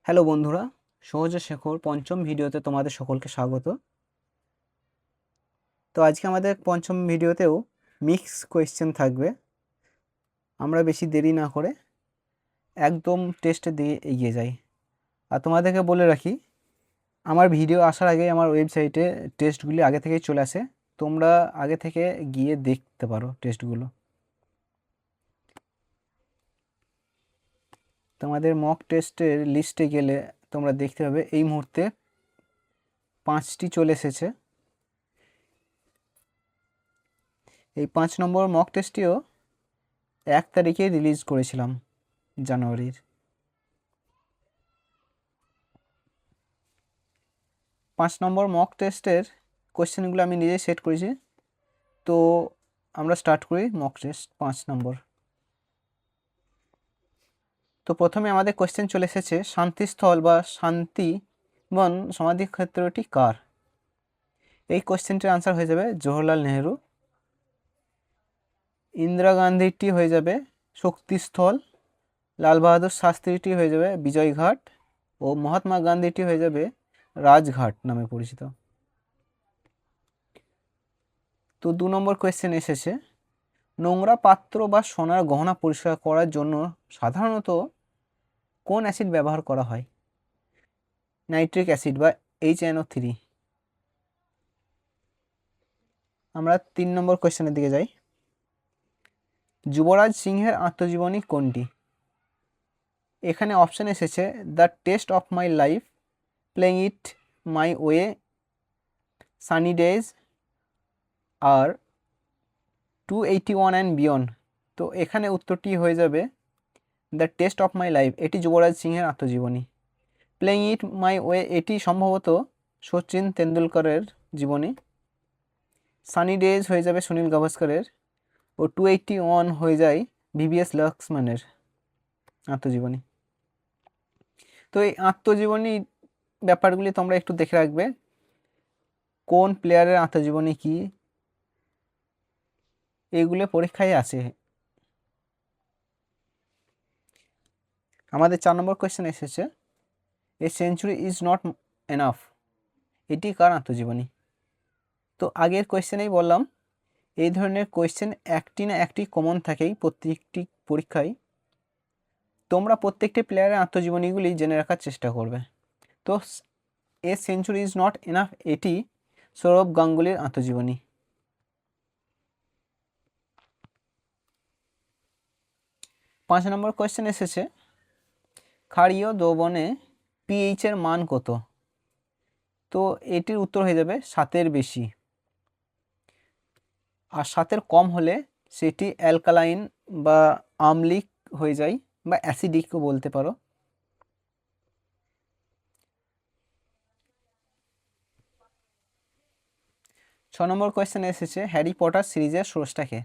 Hello বন্ধুরা, সহজে শেখোর পঞ্চম ভিডিওতে তোমাদের সকলকে স্বাগত। তো আজকে আমাদের পঞ্চম ভিডিওতেও মিক্স কোয়েশ্চেন থাকবে। আমরা বেশি দেরি না করে একদম টেস্টের দিকে এগিয়ে যাই। আর তোমাদেরকে বলে রাখি, আমার ভিডিও আসার আগে আমার ওয়েবসাইটে টেস্টগুলি আগে থেকেই চলে আসে, তোমরা আগে থেকে গিয়ে দেখতে পারো টেস্টগুলো। তোমাদের মক টেস্টের লিস্টে গেলে তোমরা দেখতে পাবে এই মুহূর্তে 5টি চলে এসেছে। এই 5 নম্বর মক টেস্টটিও 1 তারিখে রিলিজ করেছিলাম জানুয়ারির। 5 নম্বর মক টেস্টের কোশ্চেনগুলো আমি নিজেই সেট করেছি। তো আমরা স্টার্ট করি মক টেস্ট 5 নম্বর। তো প্রথমে আমাদের কোশ্চেন চলে এসেছে, শান্তিস্থল বা শান্তিবন সমাধিক্ষেত্রটি কার? এই কোশ্চেনটির আনসার হয়ে যাবে জওহরলাল নেহেরু। ইন্দিরা গান্ধীটি হয়ে যাবে শক্তিস্থল, লাল বাহাদুর শাস্ত্রীটি হয়ে যাবে বিজয়ঘাট ও মহাত্মা গান্ধীটি হয়ে যাবে রাজঘাট নামে পরিচিত। তো 2 নম্বর কোয়েশ্চেন এসেছে, নোংরা পাত্র বা সোনার গহনা পরিষ্কার করার জন্য সাধারণত কোন অ্যাসিড ব্যবহার করা হয়? নাইট্রিক অ্যাসিড বা HNO3। আমরা 3 নম্বর কোয়েশ্চেনের দিকে যাই। যুবরাজ সিংহের আত্মজীবনী কোনটি? এখানে অপশান এসেছে the taste of my life, playing it my way, sunny days আর 281 অ্যান্ড বিয়ন্ড। তো এখানে উত্তরটি হয়ে যাবে the taste of my life, এটি যুবরাজ সিংহের আত্মজীবনী। প্লেইং ইট মাই ওয়ে এটি সম্ভবত সচিন তেন্ডুলকরের জীবনী। সানি ডেজ হয়ে যাবে সুনীল গাভাস্করের ও 281 হয়ে যায় VVS লক্ষ্মণের আত্মজীবনী। তো এই আত্মজীবনী ব্যাপারগুলি তোমরা একটু দেখে রাখবে, কোন প্লেয়ারের আত্মজীবনী কি, এইগুলো পরীক্ষায় আছে। আমাদের 4 নম্বর কোয়েশ্চেন এসেছে, a century is not enough, এটি কার আত্মজীবনী? তো আগের কোয়েশ্চেনেই বললাম এই ধরনের কোয়েশ্চেন একটি না একটি কমন থাকেই প্রত্যেকটি পরীক্ষায়। তোমরা প্রত্যেকটি প্লেয়ারের আত্মজীবনীগুলি জেনে রাখার চেষ্টা করবে। তো a century is not enough এটি সৌরভ গাঙ্গুলির আত্মজীবনী। 5 নম্বর কোয়েশ্চেন এসেছে, ক্ষারীয় দ্রবণে pH এর মান কত? তো এটির উত্তর হয়ে যাবে 7-এর বেশি, আর 7-এর কম হলে সেটি অ্যালকালাইন বা আম্লিক হয়ে যায় বা অ্যাসিডিকও বলতে পারো। 6 নম্বর কোয়েশ্চেন এসেছে, হ্যারি পটার সিরিজের স্রষ্টাকে?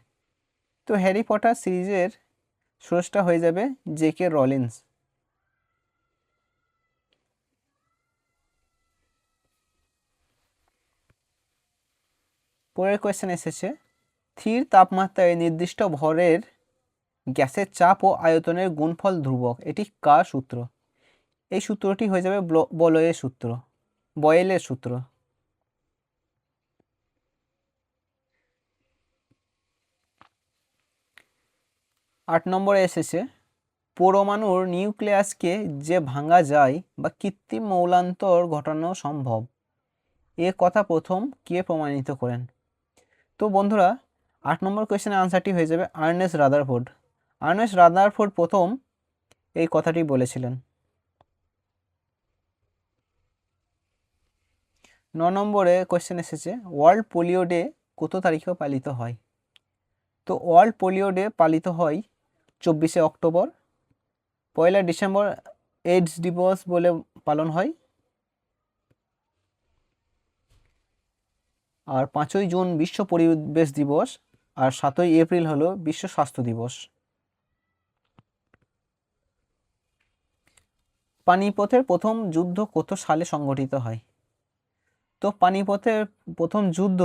তো হ্যারি পটার সিরিজের স্রষ্টা হয়ে যাবে JK রলিন্স। পরের কোয়েশ্চেন এসেছে, স্থির তাপমাত্রায় নির্দিষ্ট ভরের গ্যাসের চাপ ও আয়তনের গুণফল ধ্রুবক, এটি কার সূত্র? এই সূত্রটি হয়ে যাবে বয়েলের সূত্র। 8 নম্বরে এসেছে, পরমাণুর নিউক্লিয়াসকে যে ভাঙা যায় বা কৃত্রিম মৌলান্তর ঘটানো সম্ভব, এ কথা প্রথম কে প্রমাণিত করেন? তো বন্ধুরা 8 নম্বর কোয়েশ্চেনের আনসারটি হয়ে যাবে আর্নেস্ট রাদারফোর্ড। আর্নেস্ট রাদারফোর্ড প্রথম এই কথাটি বলেছিলেন। 9 নম্বরে কোয়েশ্চেন এসেছে, ওয়ার্ল্ড পোলিও ডে কত তারিখে পালিত হয়? তো ওয়ার্ল্ড পোলিও ডে পালিত হয় 24শে অক্টোবর। 1 ডিসেম্বর এইডস দিবস বলে পালন হয়, আর 5ই জুন বিশ্ব পরিবেশ দিবস, আর 7ই এপ্রিল হলো বিশ্ব স্বাস্থ্য দিবস। পানিপথের প্রথম যুদ্ধ কত সালে সংগঠিত হয়? তো পানিপথের প্রথম যুদ্ধ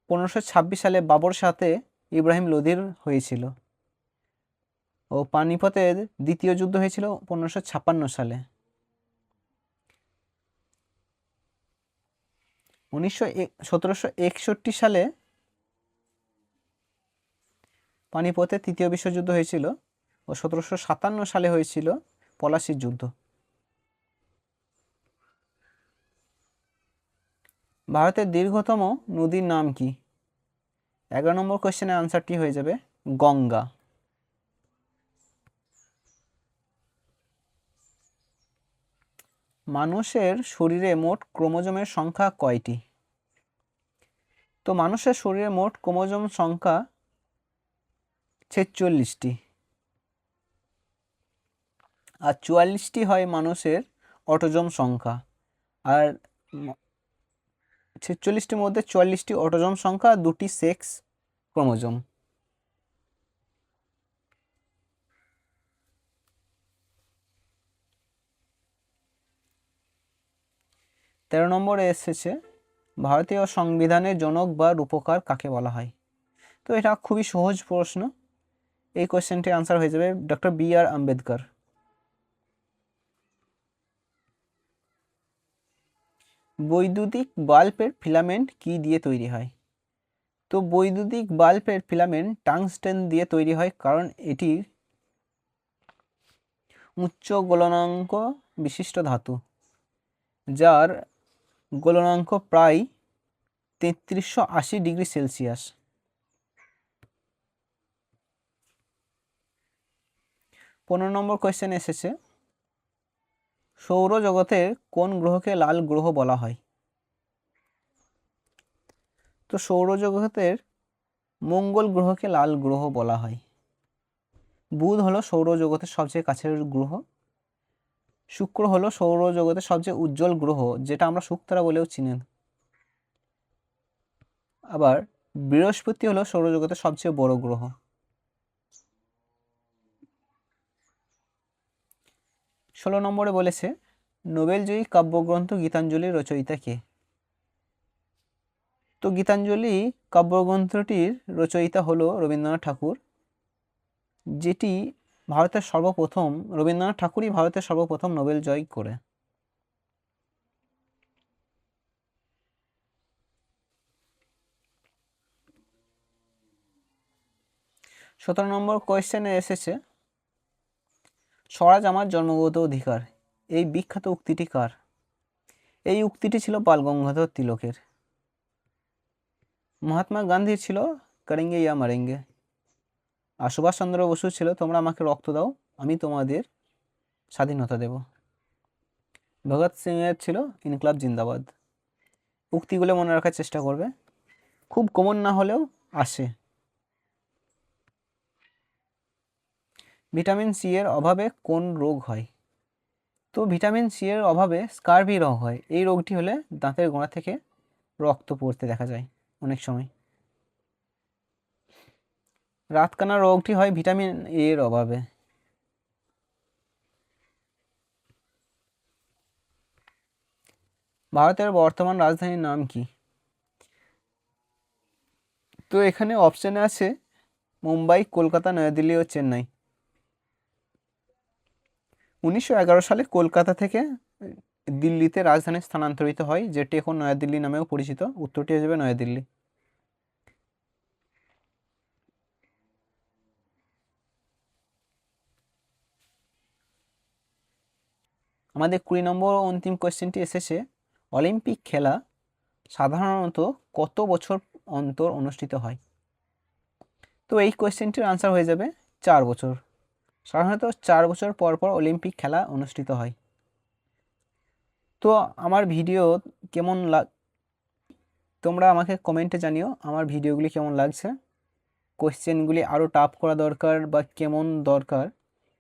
1526 সালে বাবর সাথে ইব্রাহিম লোদির হয়েছিল, ও পানিপথের দ্বিতীয় যুদ্ধ হয়েছিল 1556 সালে। 1761 সালে পানিপথে তৃতীয় বিশ্বযুদ্ধ হয়েছিল ও 1757 সালে হয়েছিল পলাশির যুদ্ধ। ভারতের দীর্ঘতম নদীর নাম কি? 11 নম্বর কোশ্চেনের আনসারটি হয়ে যাবে গঙ্গা। মানুষের শরীরে মোট ক্রোমোজোমের সংখ্যা কয়টি? তো মানুষের শরীরে মোট ক্রোমোজোম সংখ্যা 46টি, আর 44টি হয় মানুষের অটোজোম সংখ্যা, আর 46টির মধ্যে 44টি অটোজোম সংখ্যা, 2টি সেক্স ক্রোমোজোম। তেরো নম্বরে এসেছে ভারতীয় সংবিধানের জনক বা রূপকার কাকে বলা হয়? তো এটা খুবই সহজ প্রশ্ন, এই কোশ্চেনটির আনসার হয়ে যাবে ডক্টর বি.আর. আম্বেদকর। বৈদ্যুতিক বাল্বের ফিলামেন্ট কি দিয়ে তৈরি হয়? তো বৈদ্যুতিক বাল্বের ফিলামেন্ট টাংস্টেন দিয়ে তৈরি হয়, কারণ এটি উচ্চ গলনাঙ্ক বিশিষ্ট ধাতু, যার গলনাঙ্ক প্রায় 3380 ডিগ্রি সেলসিয়াস। 15 নম্বর কোয়েশ্চেন এসেছে সৌরজগতের কোন গ্রহকে লাল গ্রহ বলা হয়? তো সৌরজগতের মঙ্গল গ্রহকে লাল গ্রহ বলা হয়। বুধ হলো সৌরজগতের সবচেয়ে কাছের গ্রহ। শুক্র হলো সৌরজগতের সবচেয়ে উজ্জ্বল গ্রহ, যেটা আমরা শুকতারা বলেও চিনি। আবার বৃহস্পতি হলো সৌরজগতের সবচেয়ে বড় গ্রহ। 16 নম্বরে বলেছে নোবেলজয়ী কাব্যগ্রন্থ গীতাঞ্জলির রচয়িতা কে? তো গীতাঞ্জলি কাব্যগ্রন্থটির রচয়িতা হলো রবীন্দ্রনাথ ঠাকুর, যেটি রবীন্দ্রনাথ ঠাকুরই ভারতের সর্বপ্রথম নোবেল জয় করে। সতেরো নম্বর কোয়েশ্চেনে এসেছে স্বরাজ আমার জন্মগত অধিকার, এই বিখ্যাত উক্তিটি কার? এই উক্তিটি ছিল বাল গঙ্গাধর তিলকের। মহাত্মা গান্ধীর ছিল করেঙ্গে ইয়া মারেঙ্গে। আর সুভাষচন্দ্র বসু ছিল তোমরা আমাকে রক্ত দাও, আমি তোমাদের স্বাধীনতা দেব। ভগৎ সিং এর ছিল ইনকলাব জিন্দাবাদ। উক্তিগুলো মনে রাখার চেষ্টা করবে, খুব কমন না হলেও আসে। ভিটামিন সি এর অভাবে কোন রোগ হয়? তো ভিটামিন সি এর অভাবে স্কারভি রোগ হয়। এই রোগটি হলে দাঁতের গোড়া থেকে রক্ত পড়তে দেখা যায় অনেক সময়। রাতকানা রোগটি হয় ভিটামিন এ এর অভাবে। ভারতের বর্তমান রাজধানীর নাম কি? তো এখানে অপশানে আছে মুম্বাই, কলকাতা, নয়াদিল্লি ও চেন্নাই। 1911 সালে কলকাতা থেকে দিল্লিতে রাজধানী স্থানান্তরিত হয়, যেটি এখন নয়াদিল্লি নামেও পরিচিত। উত্তরটি হয়ে যাবে নয়াদিল্লি। আমাদের 20 নম্বর অন্তিম কোয়েশ্চেনটি এসেছে অলিম্পিক খেলা সাধারণত কত বছর অন্তর অনুষ্ঠিত হয়? তো এই কোয়েশ্চেনটির আনসার হয়ে যাবে 4 বছর। সাধারণত 4 বছর পর পর অলিম্পিক খেলা অনুষ্ঠিত হয়। তো আমার ভিডিও কেমন তোমরা আমাকে কমেন্টে জানিও আমার ভিডিওগুলি কেমন লাগছে, কোয়েশ্চেনগুলি আরও টাফ করা দরকার বা কেমন দরকার,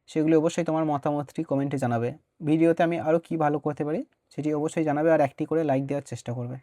সেগুলি অবশ্যই তোমার মতামতটি কমেন্টে জানাবে। ভিডিওতে আমি আরও কি ভালো করতে পারি সেটি অবশ্যই জানাবে, আর একটি করে লাইক দেওয়ার চেষ্টা করবে।